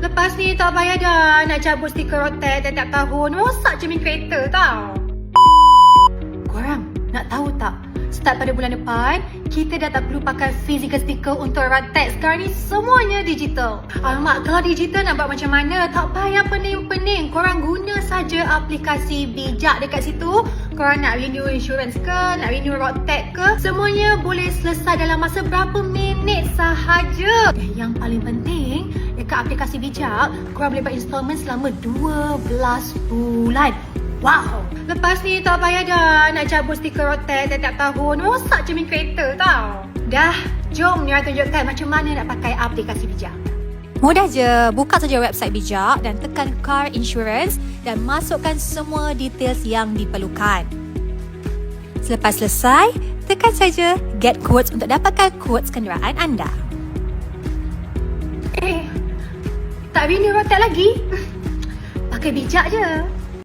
Lepas ni tak payah dah nak cabut stiker rotek tiap-tiap tahun. Rosak cermin kereta tau. Korang nak tahu tak? Start pada bulan depan, kita dah tak perlu pakai physical sticker untuk rotek. Sekarang ni semuanya digital. Alamak, kalau digital nak buat macam mana? Tak payah pening-pening. Korang guna saja aplikasi bijak dekat situ. Korang nak renew insurance ke, nak renew rotek ke, semuanya boleh selesai dalam masa berapa minit sahaja. Dan yang paling penting, dekat aplikasi bijak, korang boleh buat installment selama 12 bulan. Wow! Lepas ni tak payah dah nak cabut stiker rotek tiap-tiap tahun. Rosak cermin kereta tau. Dah, jom Nira tunjukkan macam mana nak pakai aplikasi bijak. Mudah je, buka saja website bijak dan tekan car insurance dan masukkan semua details yang diperlukan. Selepas selesai, tekan saja get quotes untuk dapatkan quotes kenderaan anda. Tak renew rotek lagi? Pakai bijak je.